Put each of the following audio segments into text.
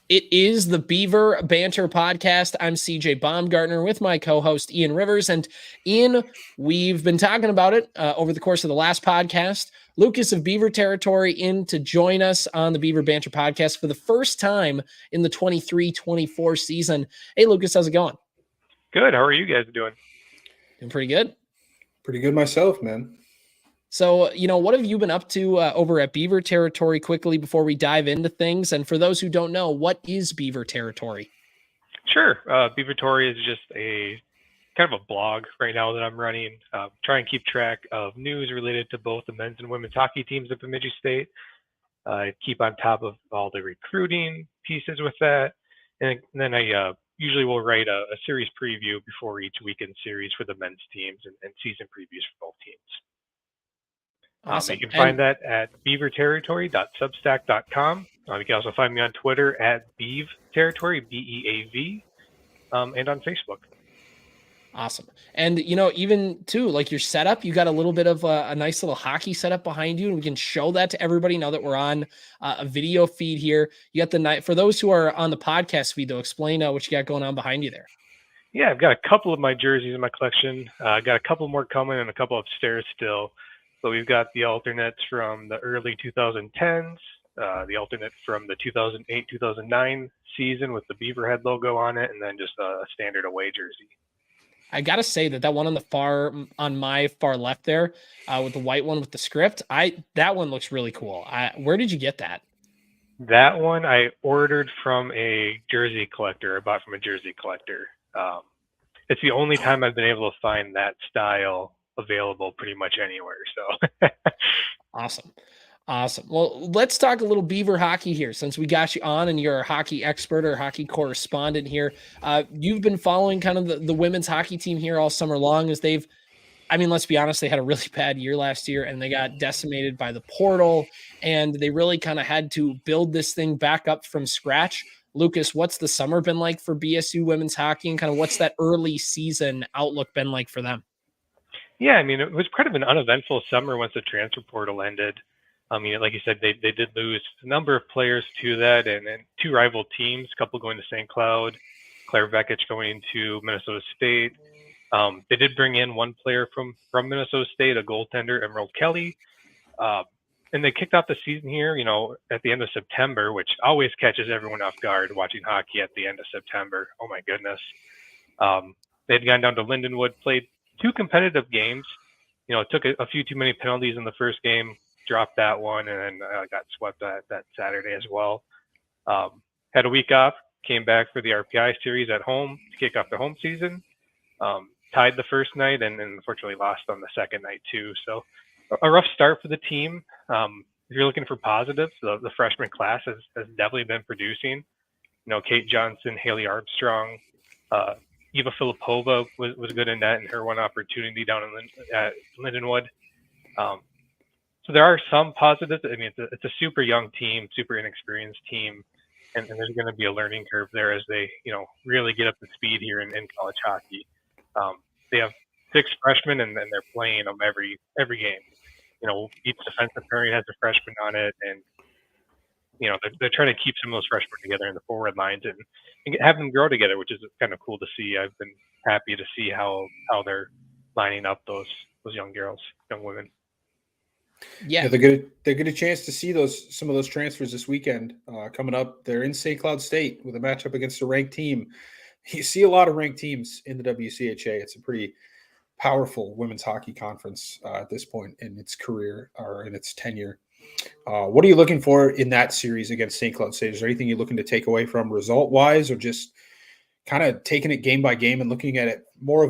It is the Beaver Banter Podcast. I'm CJ Baumgartner with my co-host Ian Rivers. And Ian, we've been talking about it over the course of the last podcast. Lucas of Beaver Territory in to join us on the Beaver Banter Podcast for the first time in the 23-24 season. Hey, Lucas, how's it going? Good. How are you guys doing? Doing pretty good. Pretty good myself, man. So, what have you been up to over at Beaver Territory quickly before we dive into things? And for those who don't know, what is Beaver Territory? Sure. Beaver Tory is just a kind of a blog right now that I'm running. Try and keep track of news related to both the men's and women's hockey teams at Bemidji State. Keep on top of all the recruiting pieces with that. And then I usually will write a series preview before each weekend series for the men's teams and season previews for both teams. Awesome. You can find that at beaverterritory.substack.com. You can also find me on Twitter at Beav Territory, BEAV, and on Facebook. Awesome. And, even too, like your setup, you got a little bit of a nice little hockey setup behind you, and we can show that to everybody now that we're on a video feed here. You got the night for those who are on the podcast feed, though, explain what you got going on behind you there. Yeah, I've got a couple of my jerseys in my collection. I got a couple more coming and a couple upstairs still. So we've got the alternates from the early 2010s, the alternate from the 2008-2009 season with the Beaver head logo on it, and then just a standard away jersey. I gotta say that one on my far left there, with the white one with the script, that one looks really cool. Where did you get that? That one I ordered from a jersey collector. I bought from a jersey collector. It's the only time I've been able to find that style available pretty much anywhere. So Awesome. Well, let's talk a little Beaver hockey here since we got you on and you're a hockey expert or hockey correspondent here. You've been following kind of the women's hockey team here all summer long as let's be honest, they had a really bad year last year and they got decimated by the portal and they really kind of had to build this thing back up from scratch. Lucas, what's the summer been like for BSU women's hockey and kind of what's that early season outlook been like for them? Yeah, it was kind of an uneventful summer once the transfer portal ended. Like you said, they did lose a number of players to that and two rival teams, a couple going to St. Cloud, Claire Vekic going to Minnesota State. They did bring in one player from Minnesota State, a goaltender, Emerald Kelly. And they kicked off the season here, at the end of September, which always catches everyone off guard watching hockey at the end of September. Oh, my goodness. They had gone down to Lindenwood, played two competitive games. Took a few too many penalties in the first game, dropped that one, and then got swept that Saturday as well. Had a week off, came back for the RPI series at home to kick off the home season. Tied the first night and unfortunately lost on the second night too. So a rough start for the team. If you're looking for positives, the freshman class has definitely been producing. Kate Johnson, Haley Armstrong, Eva Filipova was good in that in her one opportunity down at Lindenwood. So there are some positives. It's a super young team, super inexperienced team, and there's going to be a learning curve there as they, really get up to speed here in college hockey. They have 6 freshmen, and they're playing them every game. Each defensive pairing has a freshman on it, and they're trying to keep some of those freshmen together in the forward lines and have them grow together, which is kind of cool to see. I've been happy to see how they're lining up those young girls, young women. Yeah, they get a chance to see some of those transfers this weekend coming up. They're in St. Cloud State with a matchup against a ranked team. You see a lot of ranked teams in the WCHA. It's a pretty powerful women's hockey conference at this point in its career or in its tenure. What are you looking for in that series against St. Cloud State? Is there anything you're looking to take away from result-wise, or just kind of taking it game by game and looking at it more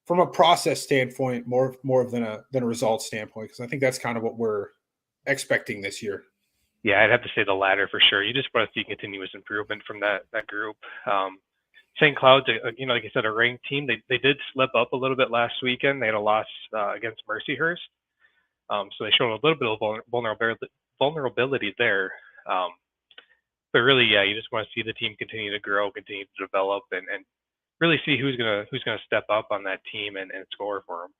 from a process standpoint, more than a result standpoint? Because I think that's kind of what we're expecting this year. Yeah, I'd have to say the latter for sure. You just want to see continuous improvement from that group. St. Cloud's, like I said, a ranked team. They did slip up a little bit last weekend. They had a loss against Mercyhurst. So they showed a little bit of vulnerability there. But really, yeah, you just want to see the team continue to grow, continue to develop, and really see who's gonna step up on that team and score for them.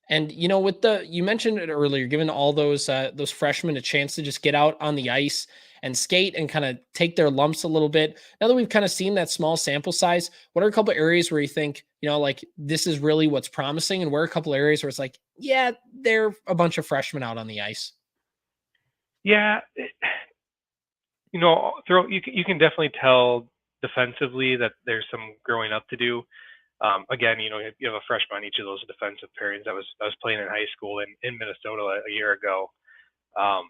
And you mentioned it earlier, giving all those freshmen a chance to just get out on the ice and skate and kind of take their lumps a little bit. Now that we've kind of seen that small sample size, what are a couple areas where you think, like this is really what's promising, and where are a couple areas where it's like, yeah, they're a bunch of freshmen out on the ice? Yeah, you can definitely tell defensively that there's some growing up to do. Again, you have a freshman on each of those defensive pairings that was playing in high school in Minnesota a year ago. Um,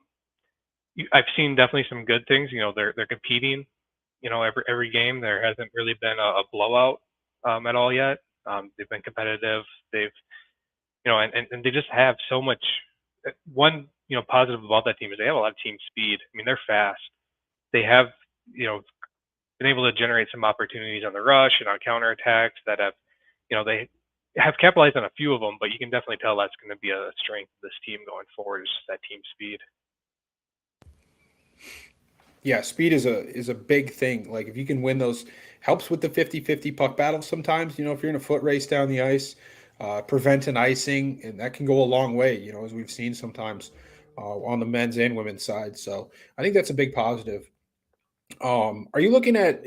I've seen definitely some good things. They're competing. Every game there hasn't really been a blowout at all yet. They've been competitive. They've and they just have so much. One positive about that team is they have a lot of team speed. I mean, they're fast. They have been able to generate some opportunities on the rush and on counterattacks that have they have capitalized on a few of them, but you can definitely tell that's going to be a strength of this team going forward, is that team speed. Yeah, speed is a big thing. Like if you can win those, helps with the 50-50 puck battle sometimes, if you're in a foot race down the ice, prevent an icing, and that can go a long way, as we've seen sometimes on the men's and women's side. So I think that's a big positive. Are you looking at,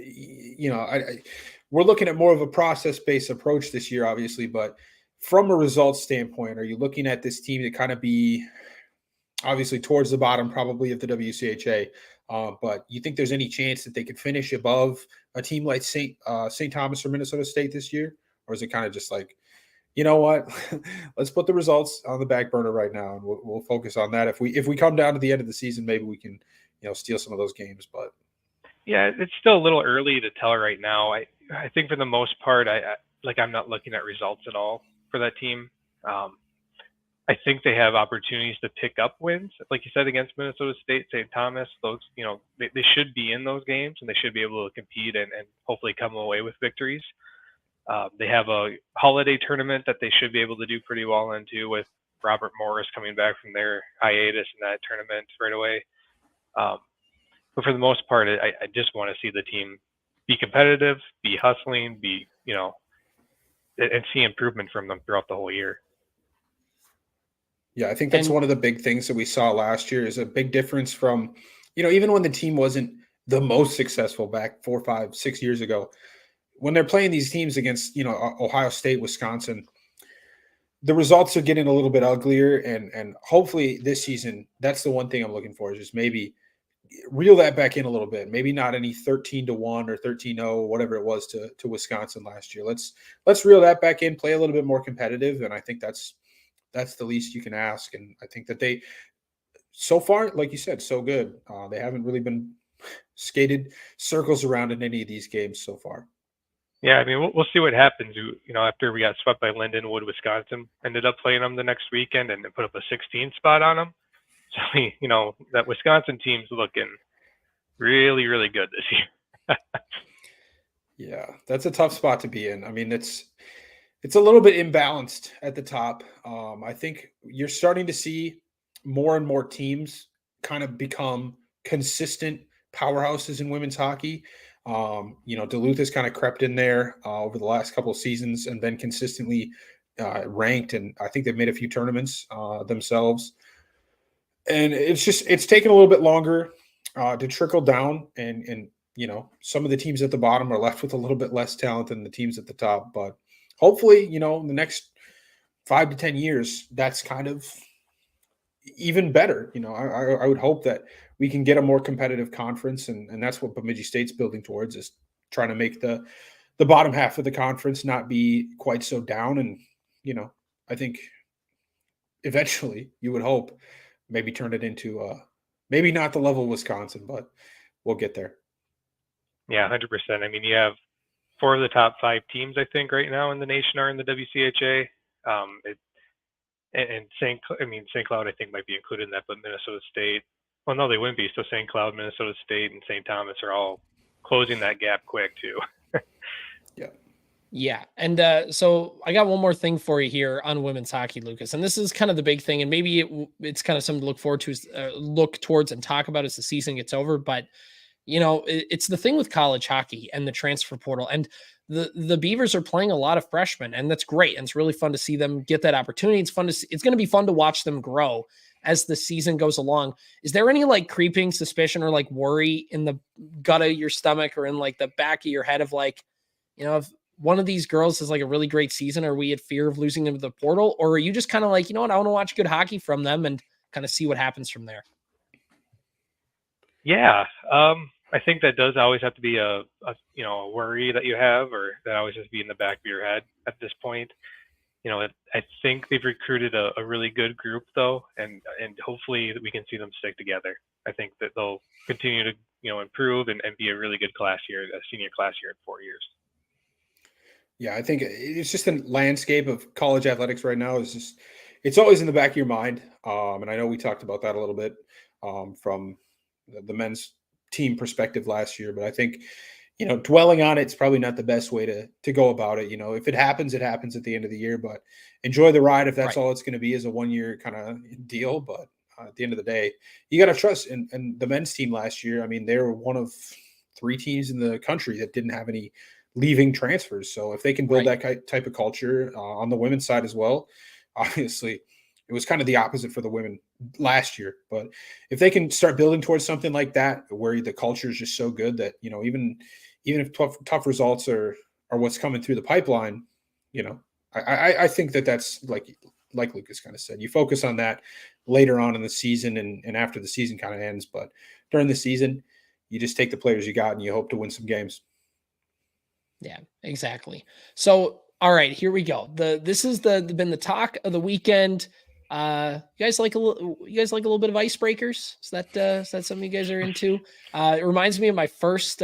we're looking at more of a process-based approach this year, obviously, but from a results standpoint, are you looking at this team to kind of be obviously towards the bottom probably of the WCHA, but you think there's any chance that they could finish above a team like St. Thomas or Minnesota State this year? Or is it kind of just like, you know what, let's put the results on the back burner right now, and we'll focus on that. If we come down to the end of the season, maybe we can, steal some of those games, but. Yeah, it's still a little early to tell right now. I think for the most part, I'm not looking at results at all for that team. I think they have opportunities to pick up wins, like you said, against Minnesota State, St. Thomas. Those, they should be in those games, and they should be able to compete and hopefully come away with victories. They have a holiday tournament that they should be able to do pretty well in too, with Robert Morris coming back from their hiatus in that tournament right away. But for the most part, I just want to see the team be competitive, be hustling, and see improvement from them throughout the whole year. Yeah, I think that's one of the big things that we saw last year, is a big difference from, even when the team wasn't the most successful back 4, 5, 6 years ago, when they're playing these teams against, Ohio State, Wisconsin, the results are getting a little bit uglier. And hopefully this season, that's the one thing I'm looking for, is just maybe reel that back in a little bit. Maybe not any 13-1 or 13-0, whatever it was to Wisconsin last year. Let's reel that back in, play a little bit more competitive. And I think that's the least you can ask. And I think that they, so far, like you said, so good. They haven't really been skated circles around in any of these games so far. Yeah, I mean, we'll see what happens. After we got swept by Lindenwood, Wisconsin ended up playing them the next weekend and put up a 16 spot on them. So, that Wisconsin team's looking really, really good this year. Yeah, that's a tough spot to be in. I mean, it's a little bit imbalanced at the top. I think you're starting to see more and more teams kind of become consistent powerhouses in women's hockey. Duluth has kind of crept in there over the last couple of seasons and been consistently ranked. And I think they've made a few tournaments themselves. And it's taken a little bit longer to trickle down. And some of the teams at the bottom are left with a little bit less talent than the teams at the top. But hopefully, in the next 5 to 10 years, that's kind of even better. I would hope that we can get a more competitive conference, and that's what Bemidji State's building towards, is trying to make the bottom half of the conference not be quite so down. And, I think eventually you would hope maybe turn it into maybe not the level of Wisconsin, but we'll get there. Yeah, 100%. I mean, you have 4 of the top 5 teams, I think, right now in the nation are in the WCHA. St. Cloud, I think, might be included in that, but Minnesota State, well, no, they wouldn't be. So St. Cloud, Minnesota State, and St. Thomas are all closing that gap quick too. Yeah. Yeah. And so I got one more thing for you here on women's hockey, Lucas. And this is kind of the big thing. And maybe it's kind of something to look forward to, look towards and talk about as the season gets over. But, it's the thing with college hockey and the transfer portal. And the Beavers are playing a lot of freshmen, and that's great. And it's really fun to see them get that opportunity. It's going to be fun to watch them grow. as the season goes along. Is there any like creeping suspicion or like worry in the gut of your stomach or in like the back of your head of like, if one of these girls is like a really great season, are we at fear of losing them to the portal? Or are you just kind of like, what, I want to watch good hockey from them and kind of see what happens from there? Yeah, I think that does always have to be a worry that you have, or that always has to be in the back of your head at this point. I think they've recruited a really good group though, and hopefully that we can see them stick together. I think that they'll continue to improve and be a really good class year, a senior class year in 4 years. Yeah, I think it's just the landscape of college athletics right now is just it's always in the back of your mind. And I know we talked about that a little bit from the men's team perspective last year, but I think dwelling on it's probably not the best way to go about it. If it happens at the end of the year, but enjoy the ride if that's Right. all it's going to be, is a 1 year kind of deal. But at the end of the day, you got to trust. And the men's team last year, I mean, they were one of 3 teams in the country that didn't have any leaving transfers. So if they can build Right. that type of culture on the women's side as well, obviously it was kind of the opposite for the women last year. But if they can start building towards something like that, where the culture is just so good that even if tough results are what's coming through the pipeline, I think that's like Lucas kind of said, you focus on that later on in the season and after the season kind of ends. But during the season, you just take the players you got and you hope to win some games. Yeah, exactly. So, all right, here we go. This is been the talk of the weekend. You guys like a little bit of icebreakers? Is that something you guys are into? It reminds me of my first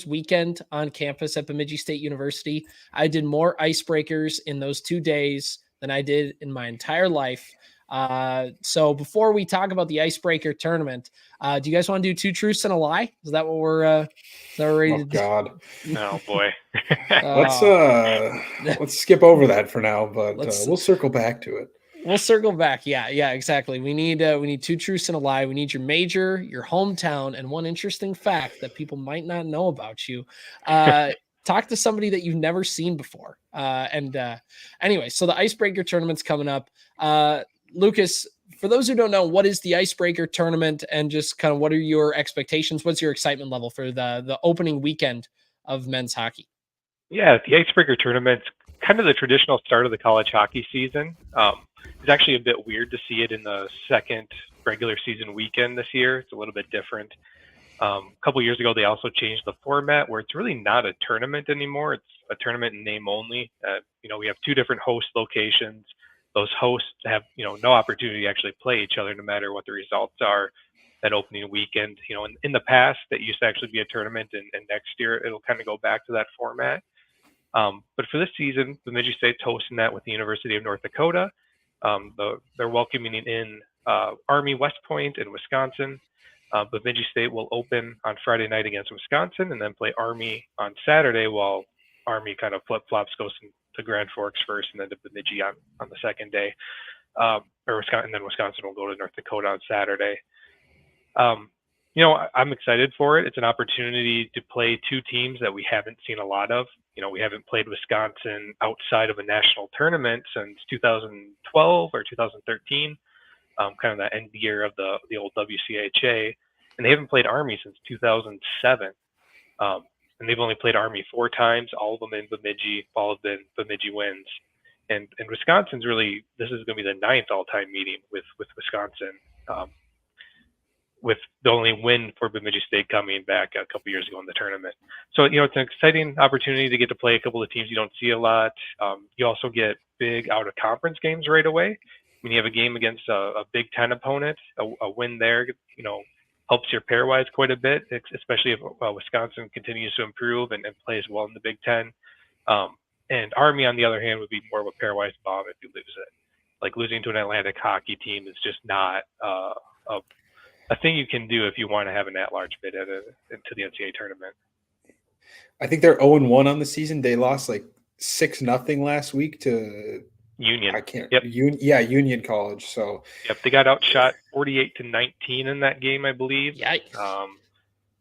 weekend on campus at Bemidji State University. I did more icebreakers in those 2 days than I did in my entire life. So before we talk about the icebreaker tournament, do you guys want to do 2 truths and a lie? Is that what we're ready to do? God. Oh boy. Let's skip over that for now, but we'll circle back to it. We'll circle back. Yeah, exactly. We need 2 truths and a lie. We need your major, your hometown, and one interesting fact that people might not know about you. Talk to somebody that you've never seen before. Anyway, so the icebreaker tournament's coming up. Lucas, for those who don't know, what is the icebreaker tournament, and just kind of what are your expectations? What's your excitement level for the opening weekend of men's hockey? Yeah, the Icebreaker tournament's kind of the traditional start of the college hockey season. It's actually a bit weird to see it in the second regular season weekend this year. It's a little bit different. A couple years ago, they also changed the format where it's really not a tournament anymore. It's a tournament in name only. We have 2 different host locations. Those hosts have, no opportunity to actually play each other no matter what the results are that opening weekend. In the past, that used to actually be a tournament, and next year it'll kind of go back to that format. But for this season, Bemidji State's hosting that with the University of North Dakota. They're welcoming in Army West Point in Wisconsin. Bemidji State will open on Friday night against Wisconsin and then play Army on Saturday, while Army kind of flip-flops, goes to Grand Forks first and then to Bemidji on the second day. And then Wisconsin will go to North Dakota on Saturday. I'm excited for it. It's an opportunity to play 2 teams that we haven't seen a lot of. We haven't played Wisconsin outside of a national tournament since 2012 or 2013, kind of the end year of the old WCHA. And they haven't played Army since 2007. And they've only played Army 4 times, all of them in Bemidji, all of them Bemidji wins. And Wisconsin's really, this is going to be the 9th all-time meeting with Wisconsin, with the only win for Bemidji State coming back a couple years ago in the tournament. So, it's an exciting opportunity to get to play a couple of teams you don't see a lot. You also get big out-of-conference games right away. When you have a game against a Big Ten opponent, a win there, helps your pairwise quite a bit, especially if Wisconsin continues to improve and plays well in the Big Ten. And Army, on the other hand, would be more of a pairwise bomb if you lose it. Like losing to an Atlantic hockey team is just not a thing you can do if you want to have an at-large bid into the NCAA tournament. I think they're 0-1 on the season. They lost like 6-0 last week to Union. I can't. Yep. Union College. So yep, they got outshot 48-19 in that game, I believe. Yikes.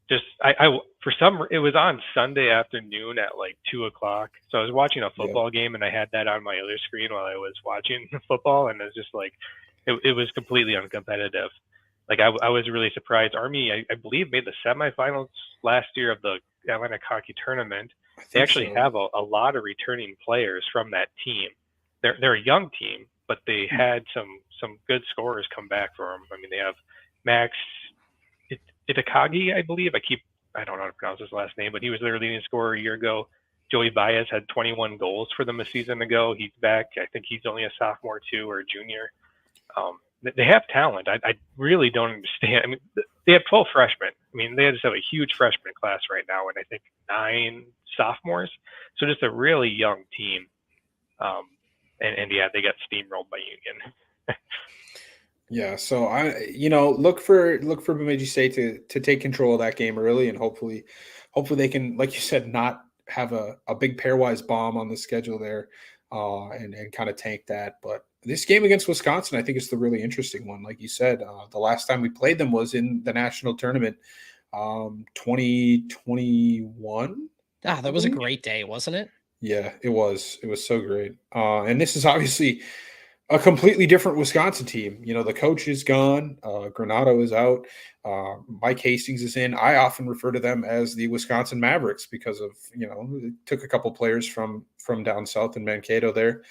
It was on Sunday afternoon at like 2:00. So I was watching a football game and I had that on my other screen while I was watching football, and it was just like, it was completely uncompetitive. Like I was really surprised. Army, I believe, made the semifinals last year of the Atlantic Hockey Tournament. I They think actually so. have a lot of returning players from that team. They're a young team, but they had some good scorers come back for them. I mean, they have Max Itakagi, I believe. I don't know how to pronounce his last name, but he was their leading scorer a year ago. Joey Baez had 21 goals for them a season ago. He's back. I think he's only a sophomore too, or a junior. They have talent. I really don't understand. I mean, they have 12 freshmen. I mean, they just have a huge freshman class right now, and I think 9 sophomores. So just a really young team. And yeah, they got steamrolled by Union. Yeah, so look for Bemidji State to take control of that game early, and hopefully they can, like you said, not have a big pairwise bomb on the schedule there, and kind of tank that. But this game against Wisconsin, I think, is the really interesting one. Like you said, the last time we played them was in the national tournament, 2021. That was a great day, wasn't it? Yeah, it was. It was so great. And this is obviously a completely different Wisconsin team. The coach is gone. Granado is out. Mike Hastings is in. I often refer to them as the Wisconsin Mavericks because of, it took a couple players from down south in Mankato there.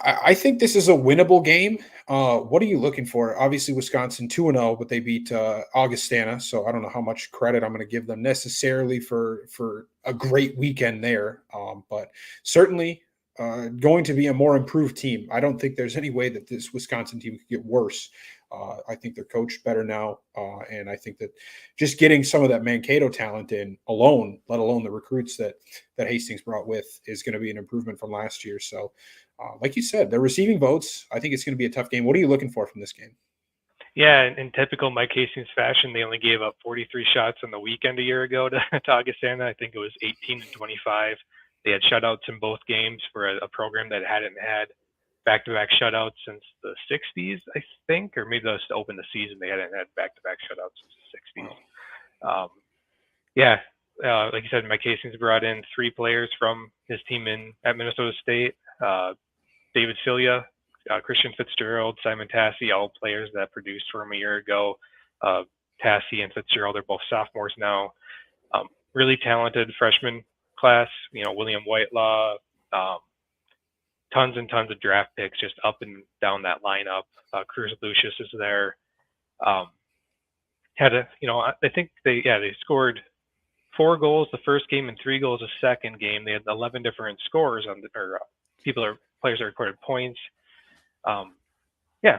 I think this is a winnable game. What are you looking for? Obviously, Wisconsin 2-0, but they beat Augustana, so I don't know how much credit I'm going to give them necessarily for a great weekend there. But certainly going to be a more improved team. I don't think there's any way that this Wisconsin team could get worse. I think they're coached better now, and I think that just getting some of that Mankato talent in alone, let alone the recruits that Hastings brought with, is going to be an improvement from last year. So, like you said, they're receiving votes. I think it's going to be a tough game. What are you looking for from this game? Yeah, in typical Mike Hastings fashion, they only gave up 43 shots on the weekend a year ago to Augustana. I think it was 18 and 25. They had shutouts in both games for a program that hadn't had back-to-back shutouts since the 60s, I think, or maybe that was to open the season. They hadn't had back-to-back shutouts since the 60s. Yeah, like you said, Mike Hastings brought in 3 players from his team at Minnesota State. David Filia, Christian Fitzgerald, Simon Tassi, all players that produced for him a year ago. Tassi and Fitzgerald are both sophomores now. Really talented freshman class. William Whitelaw, tons and tons of draft picks just up and down that lineup. Cruz Lucius is there. I think they scored 4 goals the first game and 3 goals the second game. They had 11 different scores players that recorded points.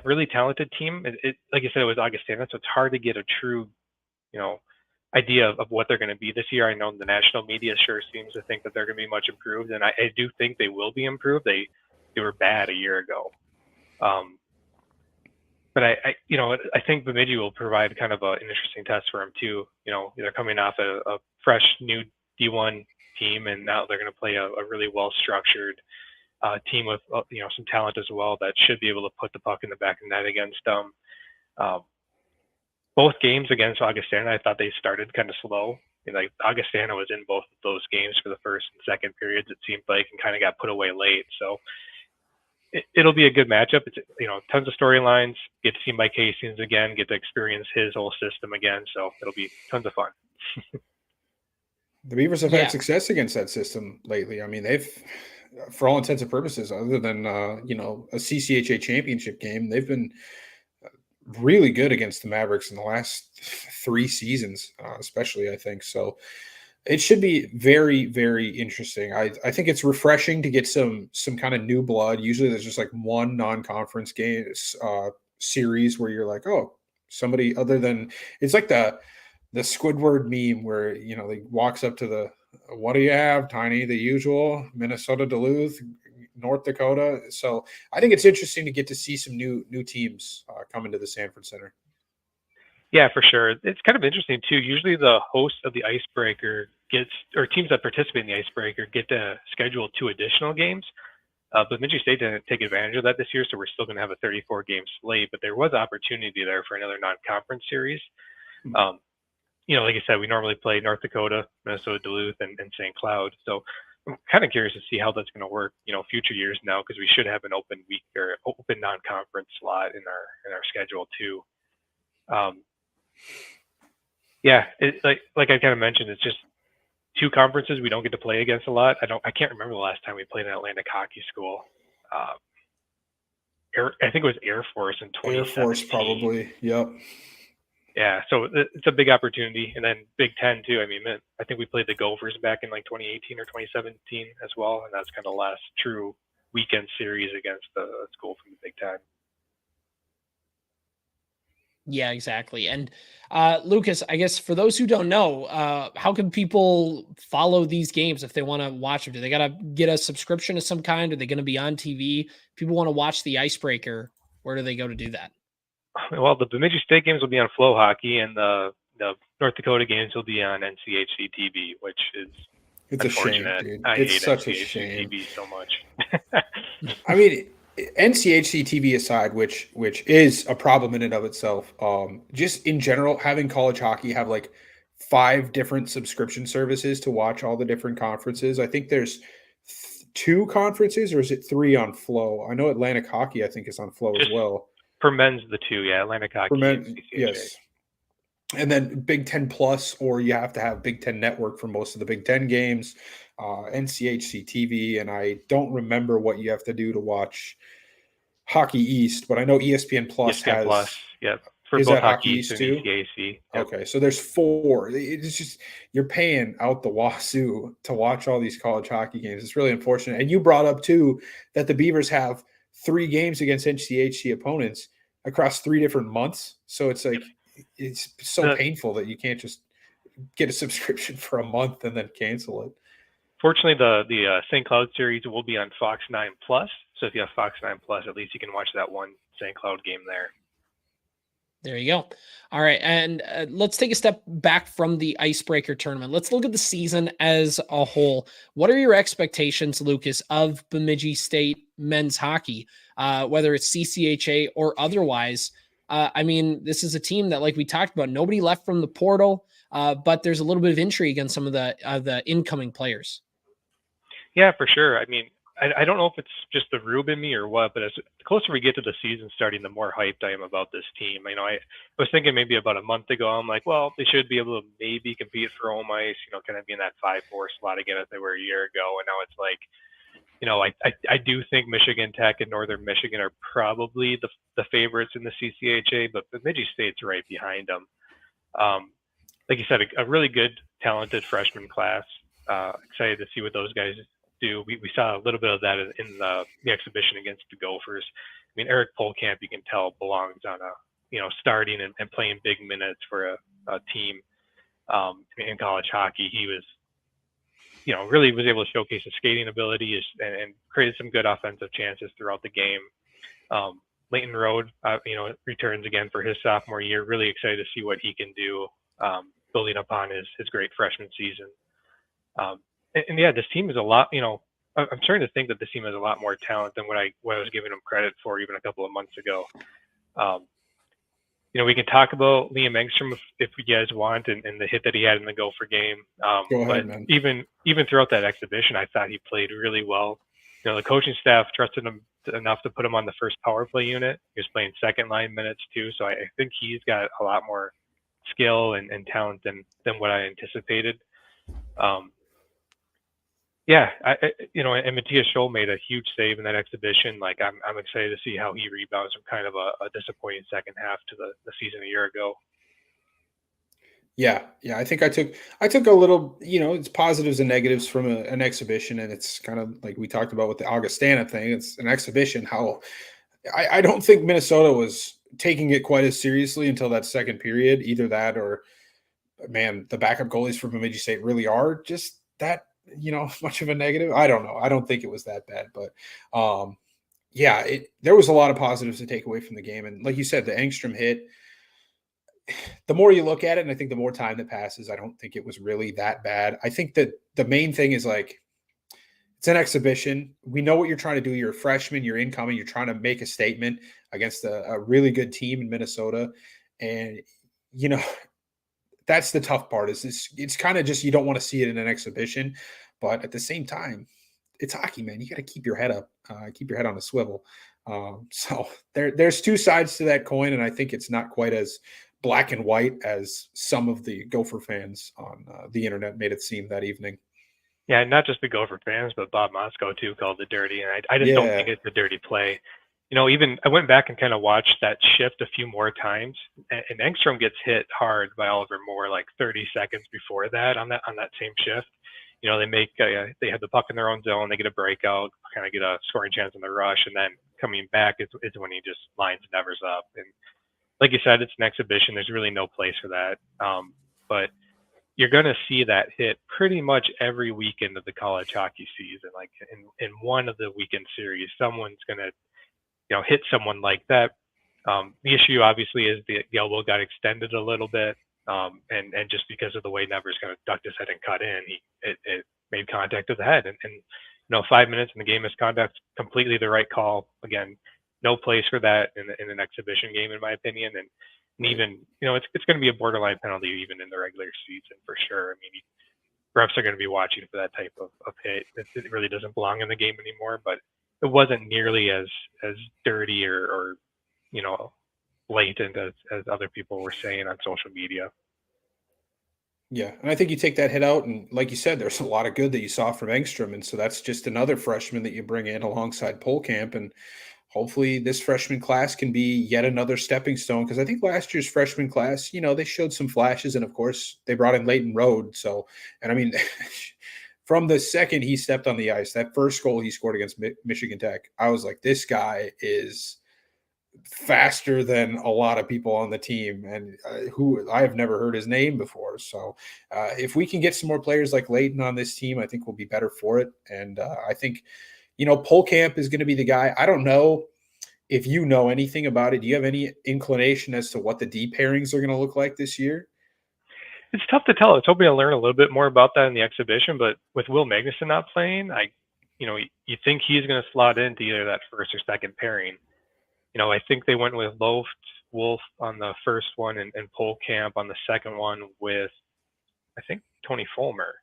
Really talented team. It like I said, it was Augustana, so it's hard to get a true, idea of what they're going to be this year. I know the national media sure seems to think that they're going to be much improved, and I do think they will be improved. They were bad a year ago. But I think Bemidji will provide kind of an interesting test for them too. They're coming off a fresh new D1 team, and now they're going to play a really well-structured team with some talent as well that should be able to put the puck in the back of the net against them. Both games against Augustana, I thought they started kind of slow. Like Augustana was in both of those games for the first and second periods, it seemed like, and kind of got put away late. So it'll be a good matchup. It's tons of storylines. Get to see Mike Hastings again, get to experience his whole system again. So it'll be tons of fun. The Beavers have had success against that system lately. I mean, they've, for all intents and purposes, other than a CCHA championship game, they've been really good against the Mavericks in the last 3 seasons, especially, I think. So it should be very, very interesting. I think it's refreshing to get some kind of new blood. Usually there's just like one non-conference game series where you're like, oh, somebody other than – it's like the Squidward meme where, he walks up to what do you have, Tiny? The usual, Minnesota, Duluth, North Dakota. So I think it's interesting to get to see some new teams come into the Sanford Center. Yeah, for sure. It's kind of interesting too. Usually the host of the Icebreaker teams that participate in the Icebreaker get to schedule 2 additional games. But Bemidji State didn't take advantage of that this year, so we're still going to have a 34-game slate. But there was opportunity there for another non-conference series. Like I said, we normally play North Dakota, Minnesota, Duluth, and St. Cloud. So I'm kind of curious to see how that's going to work, future years now, because we should have an open week or open non-conference slot in our schedule too. Yeah, like I kind of mentioned, it's just two conferences we don't get to play against a lot. I can't remember the last time we played an Atlantic Hockey School. I think it was Air Force in 2017. Air Force, probably. Yep. Yeah, so it's a big opportunity. And then Big Ten too. I mean, I think we played the Gophers back in like 2018 or 2017 as well, and that's kind of the last true weekend series against the school from the Big Ten. Yeah, exactly. And Lucas, I guess for those who don't know, how can people follow these games if they want to watch them? Do they got to get a subscription of some kind? Are they going to be on TV? People want to watch the Icebreaker. Where do they go to do that? Well, the Bemidji State games will be on Flow Hockey, and the North Dakota games will be on NCHC TV, which is it's unfortunate. A shame, dude. I it's hate such NCHC a shame. TV so much. I mean, NCHC TV aside, which is a problem in and of itself, just in general, having college hockey have like 5 different subscription services to watch all the different conferences. I think there's 2 conferences, or is it 3 on Flow? I know Atlantic Hockey, I think, is on Flow as well. For men's, the 2, yeah, Atlantic Hockey and CCHA. Yes. And then Big Ten Plus, or you have to have Big Ten Network for most of the Big Ten games, NCHC TV, and I don't remember what you have to do to watch Hockey East, but I know ESPN Plus ESPN has. Plus, yeah, for is both that Hockey Hockey East and too? ECAC. Yep. Okay, so there's 4. It's just you're paying out the wazoo to watch all these college hockey games. It's really unfortunate. And you brought up too that the Beavers have 3 games against NCHC opponents across 3 different months. So it's like it's so painful that you can't just get a subscription for a month and then cancel it. Fortunately, the St. Cloud series will be on Fox 9 Plus. So if you have Fox 9 Plus, at least you can watch that one St. Cloud game there. There you go. All right. And let's take a step back from the Icebreaker tournament. Let's look at the season as a whole. What are your expectations, Lucas, of Bemidji State men's hockey, whether it's CCHA or otherwise? I mean, this is a team that, like we talked about, nobody left from the portal, but there's a little bit of intrigue in some of the incoming players. Yeah, for sure. I mean, I don't know if it's just the Rube in me or what, but as the closer we get to the season starting, the more hyped I am about this team. I was thinking maybe about a month ago, I'm like, well, they should be able to maybe compete for home ice, kind of be in that 5-4 slot again as they were a year ago. And now it's like, I do think Michigan Tech and Northern Michigan are probably the favorites in the CCHA, but Bemidji State's right behind them. Like you said, a really good, talented freshman class. Excited to see what those guys do. We saw a little bit of that in the exhibition against the Gophers. I mean, Eric Polkamp, you can tell, belongs on starting and playing big minutes for a team in college hockey. He was, really was able to showcase his skating ability and created some good offensive chances throughout the game. Leighton Road, returns again for his sophomore year. Really excited to see what he can do, building upon his great freshman season. And yeah, this team is a lot, I'm starting to think that this team has a lot more talent than what I was giving them credit for even a couple of months ago. We can talk about Liam Engstrom if you guys want and the hit that he had in the Gopher game. Go ahead, but man. even throughout that exhibition, I thought he played really well. The coaching staff trusted him enough to put him on the first power play unit. He was playing second line minutes too. So I think he's got a lot more skill and talent than what I anticipated. Yeah, and Matthias Scholl made a huge save in that exhibition. Like I'm excited to see how he rebounds from kind of a disappointing second half to the season a year ago. Yeah. I think I took a little, it's positives and negatives from an exhibition, and it's kind of like we talked about with the Augustana thing. It's an exhibition. How I don't think Minnesota was taking it quite as seriously until that second period. Either that or, man, the backup goalies for Bemidji State really are just that, much of a negative. I don't know. I don't think it was that bad, but there was a lot of positives to take away from the game. And like you said, the Engstrom hit, the more you look at it, and I think the more time that passes, I don't think it was really that bad. I think that the main thing is like, it's an exhibition. We know what you're trying to do. You're a freshman, you're incoming, you're trying to make a statement against a really good team in Minnesota. And, that's the tough part is it's kind of just, you don't want to see it in an exhibition, But at the same time, it's hockey, man. You got to keep your head up, keep your head on a swivel. So there's two sides to that coin, and I think it's not quite as black and white as some of the Gopher fans on the internet made it seem that evening. Yeah, not just the Gopher fans, but Bob Moskow too called it dirty, and I just don't think Yeah, it's a dirty play. Even I went back and kind of watched that shift a few more times, and Engstrom gets hit hard by Oliver Moore like 30 seconds before that on that same shift. They have the puck in their own zone, they get a breakout, kind of get a scoring chance in the rush, and then coming back is when he just lines Nevers up. And like you said, it's an exhibition. There's really no place for that. But you're going to see that hit pretty much every weekend of the college hockey season. Like in one of the weekend series, someone's going to hit someone like that. The issue obviously is the elbow got extended a little bit, and just because of the way Nevers kind of ducked his head and cut in, it made contact with the head. And 5 minutes in the game misconduct, completely the right call. Again, no place for that in an exhibition game, in my opinion. And even it's going to be a borderline penalty even in the regular season for sure. I mean, refs are going to be watching for that type of hit. It really doesn't belong in the game anymore, but it wasn't nearly as dirty or blatant as other people were saying on social media. yeah, and I think you take that hit out, and like you said, there's a lot of good that you saw from Engstrom, and so that's just another freshman that you bring in alongside Polkamp, and hopefully this freshman class can be yet another stepping stone, because I think last year's freshman class, they showed some flashes, and of course they brought in Leighton Road. So, and I mean, from the second he stepped on the ice, that first goal he scored against Michigan Tech, I was like, this guy is faster than a lot of people on the team, and who I have never heard his name before. So if we can get some more players like Leighton on this team, I think we'll be better for it. And I think, Polkamp is going to be the guy. I don't know if you know anything about it. Do you have any inclination as to what the D pairings are going to look like this year? It's tough to tell. I was hoping to learn a little bit more about that in the exhibition, but with Will Magnuson not playing, you think he's going to slot into either that first or second pairing. I think they went with Wolf on the first one and Polkamp on the second one with, I think, Tony Fulmer.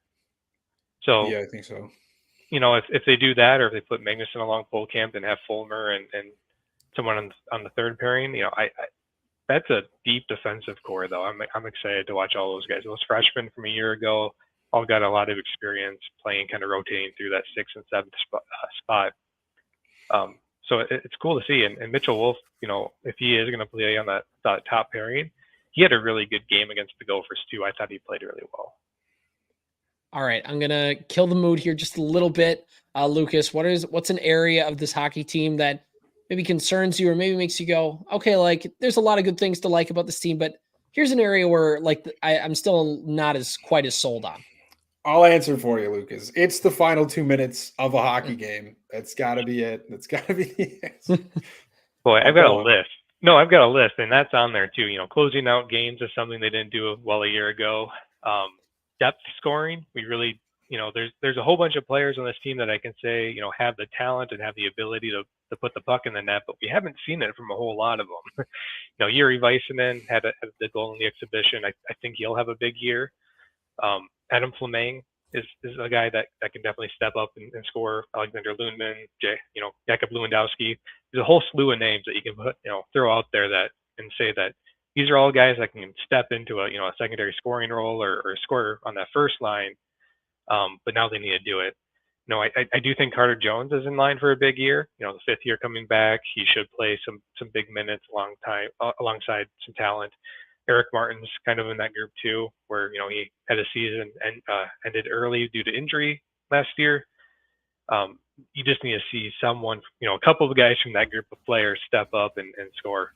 So, Yeah, I think so. if they do that, or if they put Magnuson along Polkamp and have Fulmer and someone on the third pairing, that's a deep defensive core, though. I'm excited to watch all those guys. Those freshmen from a year ago all got a lot of experience playing, kind of rotating through that sixth and seventh spot. So it's cool to see. And Mitchell Wolf, if he is going to play on that top pairing, he had a really good game against the Gophers too. I thought he played really well. All right, I'm gonna kill the mood here just a little bit, Lucas. What's an area of this hockey team that maybe concerns you or maybe makes you go, okay, like there's a lot of good things to like about this team, but here's an area where like I'm still not as quite as sold on. I'll answer for you, Lucas. It's the final 2 minutes of a hockey game. That's got to be it. That's got to be the answer. Boy, I've got a list. No, I've got a list, and that's on there too. Closing out games is something they didn't do well a year ago. Depth scoring, we really, there's a whole bunch of players on this team that I can say, have the talent and have the ability to put the puck in the net, but we haven't seen it from a whole lot of them. Yuri Väisänen had the goal in the exhibition. I think he'll have a big year. Adam Fleming is a guy that can definitely step up and score. Alexander Lundman, Jakub Lewandowski. There's a whole slew of names that you can put, throw out there and say that these are all guys that can step into a secondary scoring role or score on that first line. But now they need to do it. I do think Carter Jones is in line for a big year. The fifth year coming back, he should play some big minutes alongside some talent. Eric Martin's kind of in that group too, where he had a season and ended early due to injury last year. You just need to see someone, a couple of guys from that group of players step up and score.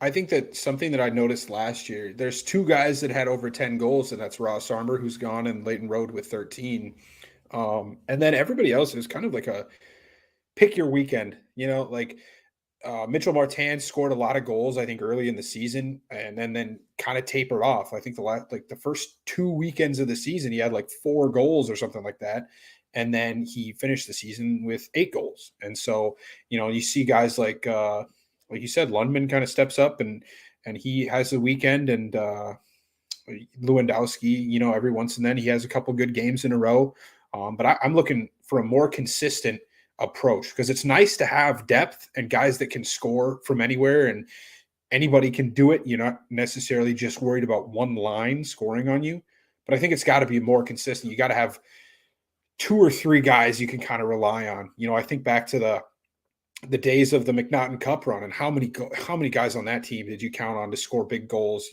I think that something that I noticed last year, there's two guys that had over 10 goals, and that's Ross Armour, who's gone, and Leighton Road with 13. And then everybody else is kind of like a pick your weekend, Mitchell Martin scored a lot of goals, I think, early in the season, and then kind of tapered off. I think the first 2 weekends of the season, he had like 4 goals or something like that. And then he finished the season with 8 goals. And so, you see guys like you said, Lundman kind of steps up and he has the weekend, and Lewandowski, every once and then he has a couple good games in a row. But I'm looking for a more consistent approach because it's nice to have depth and guys that can score from anywhere and anybody can do it. You're not necessarily just worried about one line scoring on you. But I think it's got to be more consistent. You got to have 2 or 3 guys you can kind of rely on. I think back to the days of the McNaughton Cup run and how many guys on that team did you count on to score big goals?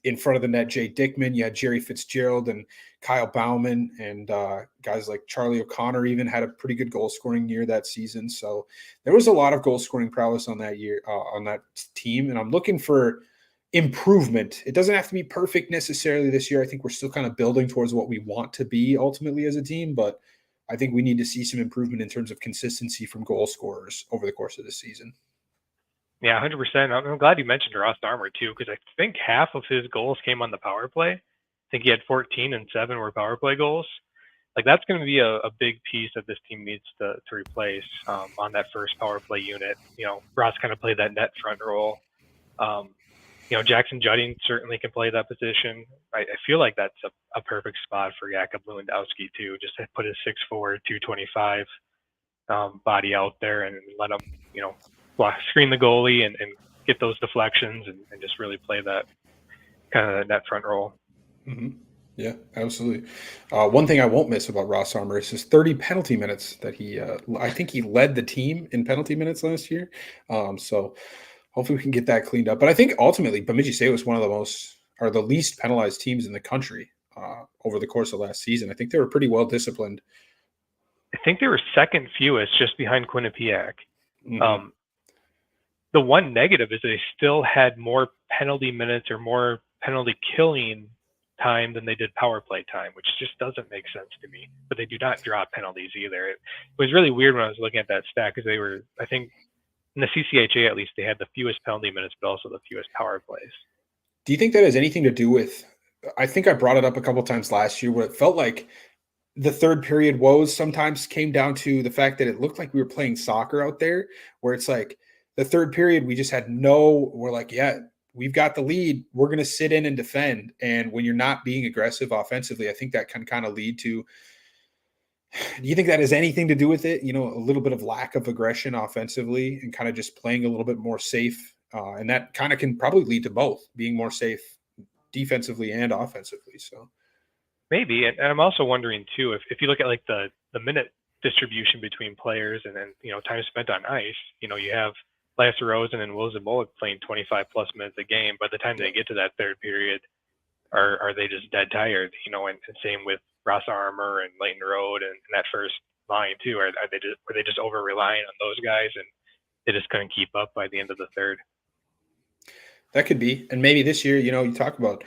In front of the net, Jay Dickman, you had Jerry Fitzgerald and Kyle Bauman, and guys like Charlie O'Connor even had a pretty good goal scoring year that season. So there was a lot of goal scoring prowess on that year on that team, and I'm looking for improvement. It doesn't have to be perfect necessarily this year. I think we're still kind of building towards what we want to be ultimately as a team, but I think we need to see some improvement in terms of consistency from goal scorers over the course of the season. Yeah, 100%. I'm glad you mentioned Ross Armour too, because I think half of his goals came on the power play. I think he had 14 and 7 were power play goals. Like that's going to be a big piece that this team needs to replace on that first power play unit. Ross kind of played that net front role. Jackson Judding certainly can play that position. I feel like that's a perfect spot for Jakub Lewandowski too, just to put his 6'4", 225 body out there and let him, screen the goalie and get those deflections and just really play that kind of net front role. Mm-hmm. Yeah, absolutely. One thing I won't miss about Ross Armour is his 30 penalty minutes that I think he led the team in penalty minutes last year. So hopefully we can get that cleaned up. But I think ultimately Bemidji State was one of the least penalized teams in the country over the course of last season. I think they were pretty well disciplined. I think they were second fewest, just behind Quinnipiac. Mm-hmm. The one negative is they still had more penalty minutes or more penalty killing time than they did power play time, which just doesn't make sense to me. But they do not draw penalties either. It was really weird when I was looking at that stat because they were, I think, in the CCHA at least, they had the fewest penalty minutes, but also the fewest power plays. Do you think that has anything to do with? I think I brought it up a couple of times last year where it felt like the third period woes sometimes came down to the fact that it looked like we were playing soccer out there, where it's like the third period, we're like, yeah, we've got the lead. We're going to sit in and defend. And when you're not being aggressive offensively, I think that can kind of lead to, do you think that has anything to do with it? A little bit of lack of aggression offensively and kind of just playing a little bit more safe. And that kind of can probably lead to both being more safe defensively and offensively. So maybe. And I'm also wondering too, if you look at like the minute distribution between players and then, time spent on ice, you have Lasse Rosen and Will Zimolik playing 25 plus minutes a game. By the time they get to that third period, are they just dead tired? And same with Ross Armour and Leighton Road and that first line too. Were they just over relying on those guys and they just couldn't keep up by the end of the third? That could be. And maybe this year, you talk about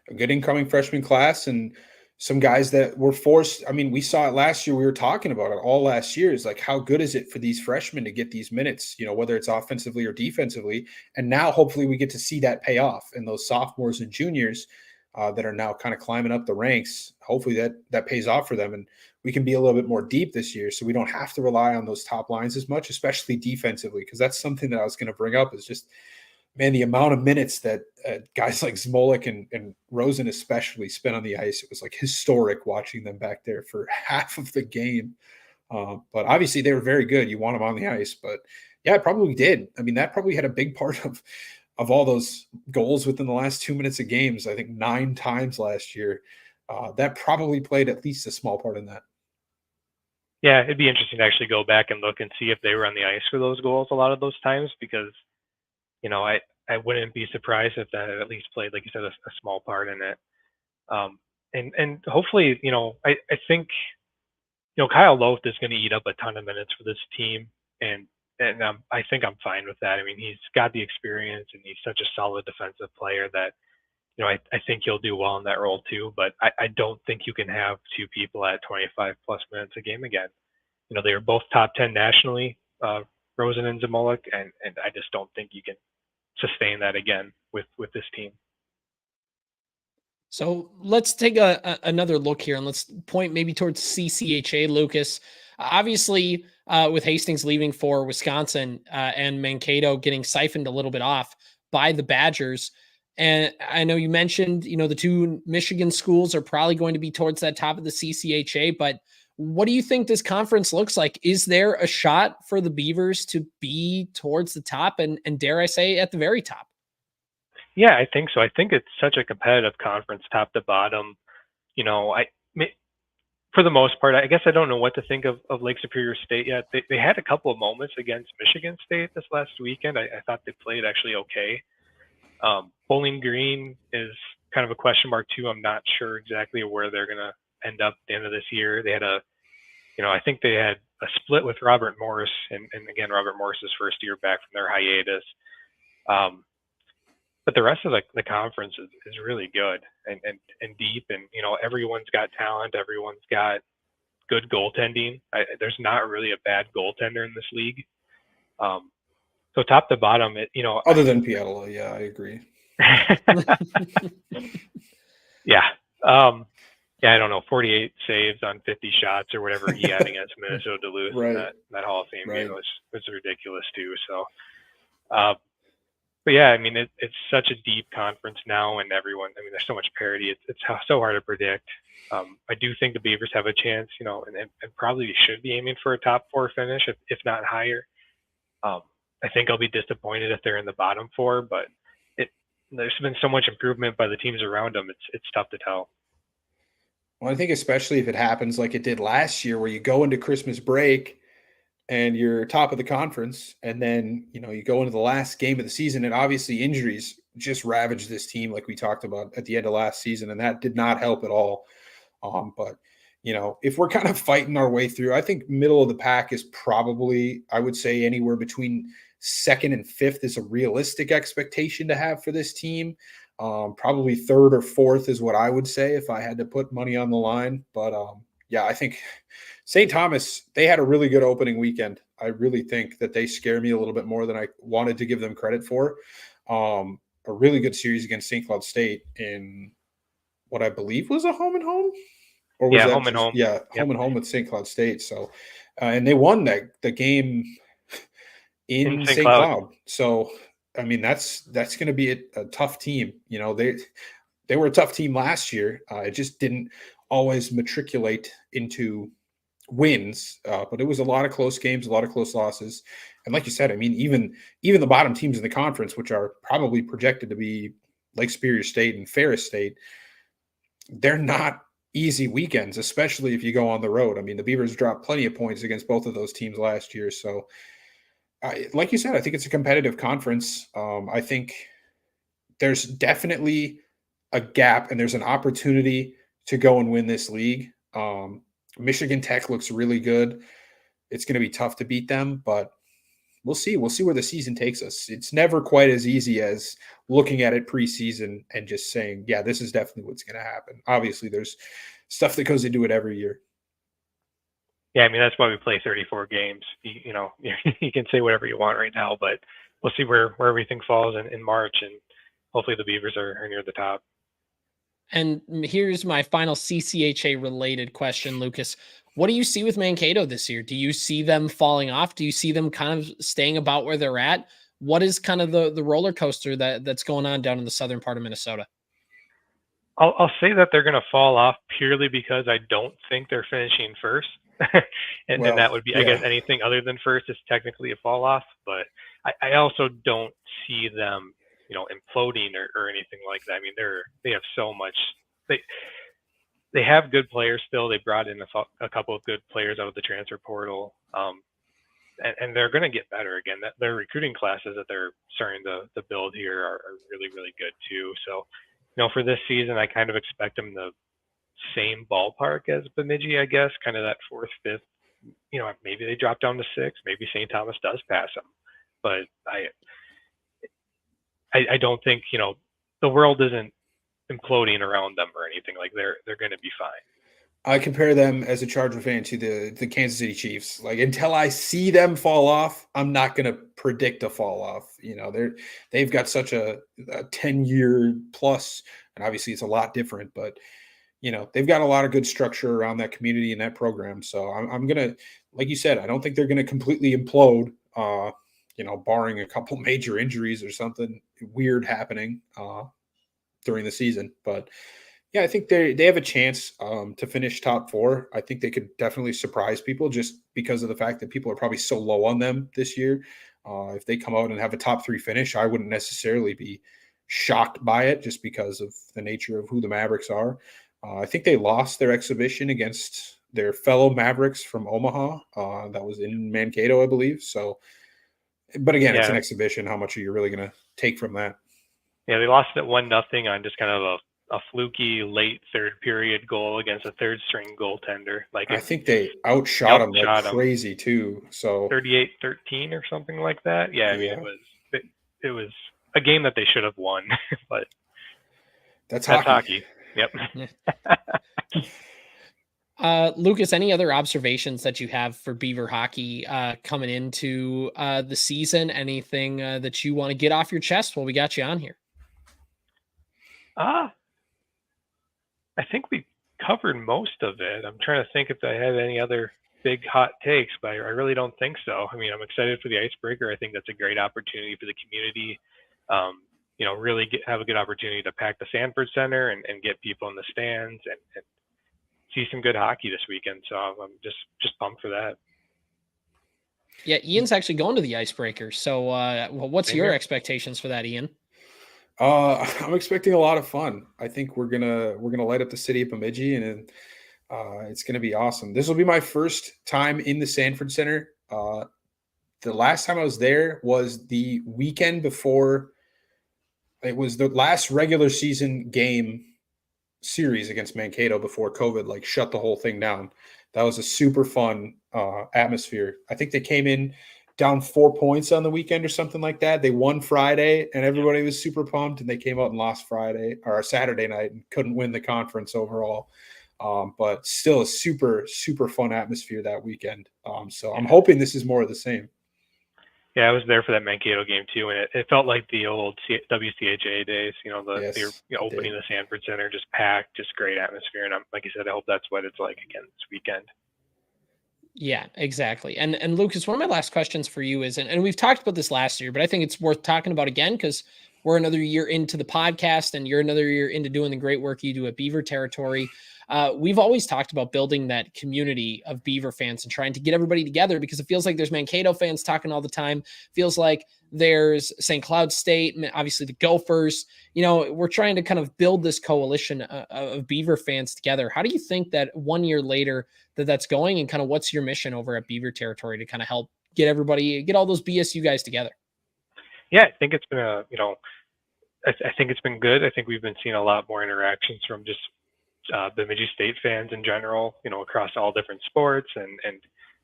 a good incoming freshman class and some guys that were forced. I mean, we saw it last year. We were talking about it all last year. Is like, how good is it for these freshmen to get these minutes, whether it's offensively or defensively. And now hopefully we get to see that pay off in those sophomores and juniors that are now kind of climbing up the ranks. Hopefully that pays off for them. And we can be a little bit more deep this year. So we don't have to rely on those top lines as much, especially defensively, because that's something that I was going to bring up is just, man, the amount of minutes that guys like Zimolik and Rosen especially spent on the ice, it was like historic watching them back there for half of the game. But obviously they were very good. You want them on the ice, but yeah, it probably did. I mean, that probably had a big part of all those goals within the last 2 minutes of games. I think 9 times last year. That probably played at least a small part in that. Yeah, it'd be interesting to actually go back and look and see if they were on the ice for those goals a lot of those times because I wouldn't be surprised if that at least played, like you said, a small part in it. And hopefully, I think, Kyle Loth is going to eat up a ton of minutes for this team. And I think I'm fine with that. I mean, he's got the experience and he's such a solid defensive player that, I think he'll do well in that role too. But I don't think you can have 2 people at 25 plus minutes a game again. They were both top 10 nationally, Rosen and Zimolik, and I just don't think you can sustain that again with this team. So let's take another look here and let's point maybe towards CCHA, Lucas. Obviously, with Hastings leaving for Wisconsin and Mankato getting siphoned a little bit off by the Badgers. And I know you mentioned, the two Michigan schools are probably going to be towards that top of the CCHA, but what do you think this conference looks like? Is there a shot for the Beavers to be towards the top and dare I say at the very top? Yeah, I think so. I think it's such a competitive conference, top to bottom. You know, for the most part, I guess I don't know what to think of Lake Superior State yet. They had a couple of moments against Michigan State this last weekend. I thought they played actually okay. Bowling Green is kind of a question mark too. I'm not sure exactly where they're going to end up at the end of this year. They had I think they had a split with Robert Morris, and again, Robert Morris's first year back from their hiatus. But the rest of the conference is really good and deep, and everyone's got talent, everyone's got good goaltending. There's not really a bad goaltender in this league. So top to bottom, other than Pietala, yeah, I agree. Yeah. Yeah, I don't know, 48 saves on 50 shots or whatever he had against Minnesota Duluth right. in that Hall of Fame right. game was ridiculous too. So, but yeah, I mean, it's such a deep conference now, and everyone. I mean, there's so much parity. It's so hard to predict. I do think the Beavers have a chance, and probably should be aiming for a top 4 finish, if not higher. I think I'll be disappointed if they're in the bottom 4, but there's been so much improvement by the teams around them. It's tough to tell. Well, I think especially if it happens like it did last year, where you go into Christmas break and you're top of the conference, and then you go into the last game of the season, and obviously injuries just ravaged this team, like we talked about at the end of last season, and that did not help at all. But if we're kind of fighting our way through, I think middle of the pack is probably, I would say, anywhere between 2nd and 5th is a realistic expectation to have for this team. Probably 3rd or 4th is what I would say if I had to put money on the line. But yeah, I think St. Thomas, they had a really good opening weekend. I really think that they scare me a little bit more than I wanted to give them credit for. A really good series against St. Cloud State in what I believe was a home and home. Or was that home and home? Yeah, home and home with St. Cloud State. So, and they won the game in St. Cloud. So, I mean, that's going to be a tough team. They were a tough team last year. It just didn't always matriculate into wins, but it was a lot of close games, a lot of close losses. And like you said, I mean, even the bottom teams in the conference, which are probably projected to be Lake Superior State and Ferris State, they're not easy weekends, especially if you go on the road. I mean, the Beavers dropped plenty of points against both of those teams last year. So, like you said, I think it's a competitive conference. I think there's definitely a gap and there's an opportunity to go and win this league. Michigan Tech looks really good. It's going to be tough to beat them, but we'll see. We'll see where the season takes us. It's never quite as easy as looking at it preseason and just saying, yeah, this is definitely what's going to happen. Obviously, there's stuff that goes into it every year. Yeah, I mean, that's why we play 34 games. You can say whatever you want right now, but we'll see where everything falls in March, and hopefully the Beavers are near the top. And here's my final CCHA related question, Lucas. What do you see with Mankato this year? Do you see them falling off? Do you see them kind of staying about where they're at? What is kind of the roller coaster that's going on down in the southern part of Minnesota? I'll say that they're going to fall off purely because I don't think they're finishing first. and that would be, I guess, anything other than first is technically a fall off. But I also don't see them, imploding or anything like that. I mean, they have so much. They have good players still. They brought in a couple of good players out of the transfer portal, and they're going to get better again. Their recruiting classes that they're starting to build here are really, really good too. So, for this season, I kind of expect them the same ballpark as Bemidji, I guess, kind of that 4th, 5th. Maybe they drop down to 6. Maybe St. Thomas does pass them, but I don't think the world isn't imploding around them or anything. Like they're going to be fine. I compare them as a Charger fan to the Kansas City Chiefs. Like, until I see them fall off, I'm not going to predict a fall off. They've got such a 10-year plus, and obviously it's a lot different, but they've got a lot of good structure around that community and that program. So I'm going to, like you said, I don't think they're going to completely implode, barring a couple major injuries or something weird happening. during the season. But yeah, I think they have a chance to finish top 4. I think they could definitely surprise people just because of the fact that people are probably so low on them this year. If they come out and have a top 3 finish, I wouldn't necessarily be shocked by it just because of the nature of who the Mavericks are. I think they lost their exhibition against their fellow Mavericks from Omaha. That was in Mankato, I believe. So, but again, it's an Yeah, exhibition. How much are you really going to take from that? yeah, they lost it 1-0 on just kind of a fluky late third period goal against a third string goaltender. Like I it, think they outshot yep, them like shot them crazy too. So 38-13 or something like that. Yeah, I mean yeah, it was a game that they should have won, but that's that's hockey. hockey. Yep. Lucas, any other observations that you have for Beaver hockey coming into the season? Anything that you want to get off your chest while we got you on here? I think we covered most of it. I'm trying to think if I had any other big hot takes, but I really don't think so. I mean, I'm excited for the Icebreaker. I think that's a great opportunity for the community. Really have a good opportunity to pack the Sanford Center and get people in the stands and see some good hockey this weekend. So I'm just pumped for that. Yeah, Ian's actually going to the Icebreaker. So, what's Same your here. expectations for that, Ian? I'm expecting a lot of fun. I think we're gonna light up the city of Bemidji, and it's gonna be awesome. This will be my first time in the Sanford Center. The last time I was there was the weekend before. It was the last regular season game series against Mankato before COVID like shut the whole thing down. That was a super fun atmosphere. I think they came in down 4 points on the weekend or something like that. They won Friday and everybody was super pumped, and they came out and lost Friday or Saturday night and couldn't win the conference overall. But still a super, super fun atmosphere that weekend. So I'm hoping this is more of the same. Yeah, I was there for that Mankato game too, and it felt like the old WCHA days. Yes, the opening the Sanford Center, just packed, just great atmosphere. And like you said, I hope that's what it's like again this weekend. Yeah, exactly. And Lucas, one of my last questions for you is, and we've talked about this last year, but I think it's worth talking about again because we're another year into the podcast and you're another year into doing the great work you do at Beaver Territory. We've always talked about building that community of Beaver fans and trying to get everybody together because it feels like there's Mankato fans talking all the time. Feels like there's St. Cloud State, obviously the Gophers. We're trying to kind of build this coalition of Beaver fans together. How do you think that 1 year later that's going, and kind of what's your mission over at Beaver Territory to kind of help get all those BSU guys together? Yeah, I think it's been I think it's been good. I think we've been seeing a lot more interactions from just Bemidji State fans in general, across all different sports and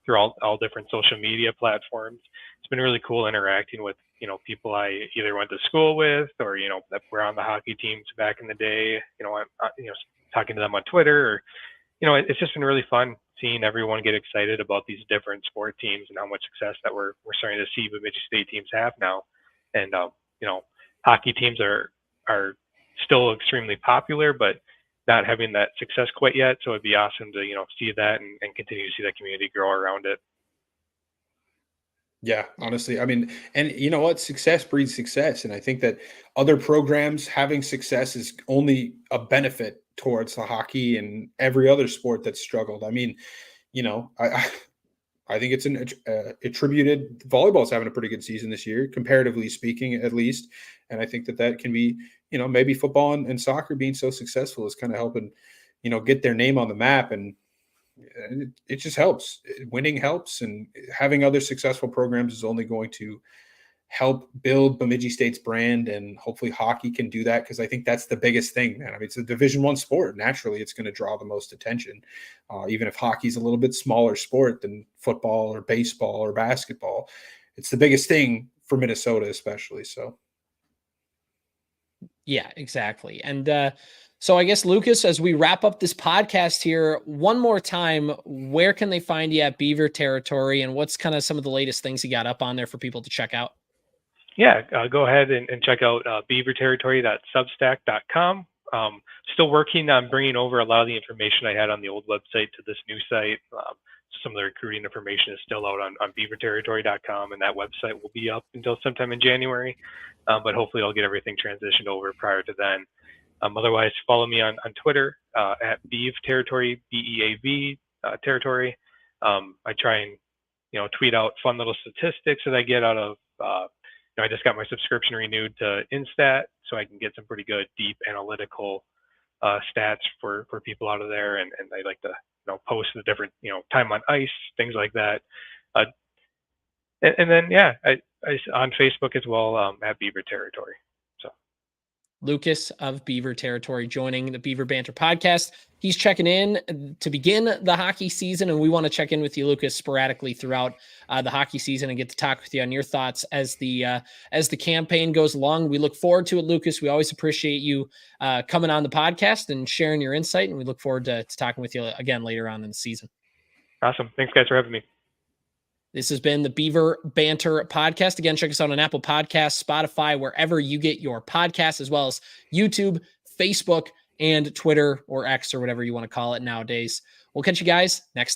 through all different social media platforms. It's been really cool interacting with, people I either went to school with or, that were on the hockey teams back in the day, talking to them on Twitter or, it's just been really fun seeing everyone get excited about these different sport teams and how much success that we're starting to see Bemidji State teams have now. And, hockey teams are still extremely popular, but not having that success quite yet. So it'd be awesome to, see that and continue to see that community grow around it. Yeah, honestly, I mean, and you know what? Success breeds success. And I think that other programs having success is only a benefit towards the hockey and every other sport that's struggled. I mean, I think it's attributed. Volleyball's having a pretty good season this year, comparatively speaking, at least. And I think that can be, maybe football and soccer being so successful is kind of helping, get their name on the map. And it just helps. Winning helps, and having other successful programs is only going to help build Bemidji State's brand, and hopefully hockey can do that because I think that's the biggest thing, man. I mean, it's a Division I sport. Naturally, it's going to draw the most attention, even if hockey's a little bit smaller sport than football or baseball or basketball. It's the biggest thing for Minnesota, especially. So, yeah, exactly. And so I guess, Lucas, as we wrap up this podcast here, one more time, where can they find you at Beaver Territory, and what's kind of some of the latest things you got up on there for people to check out? Yeah, go ahead and check out beaverterritory.substack.com. Still working on bringing over a lot of the information I had on the old website to this new site. Some of the recruiting information is still out on beaverterritory.com, and that website will be up until sometime in January. But hopefully I'll get everything transitioned over prior to then. Otherwise, follow me on Twitter at Beav Territory, BEAV Territory. I try and tweet out fun little statistics that I get out of. I just got my subscription renewed to Instat, so I can get some pretty good, deep analytical stats for people out of there, and I like to post the different time on ice, things like that. And then I on Facebook as well at Beaver Territory. So Lucas of Beaver Territory joining the Beaver Banter podcast. He's checking in to begin the hockey season, and we want to check in with you, Lucas, sporadically throughout the hockey season and get to talk with you on your thoughts as the campaign goes along. We look forward to it, Lucas. We always appreciate you coming on the podcast and sharing your insight, and we look forward to talking with you again later on in the season. Awesome. Thanks, guys, for having me. This has been the Beaver Banter podcast. Again, check us out on Apple Podcasts, Spotify, wherever you get your podcasts, as well as YouTube, Facebook, and Twitter or X or whatever you want to call it nowadays. We'll catch you guys next time.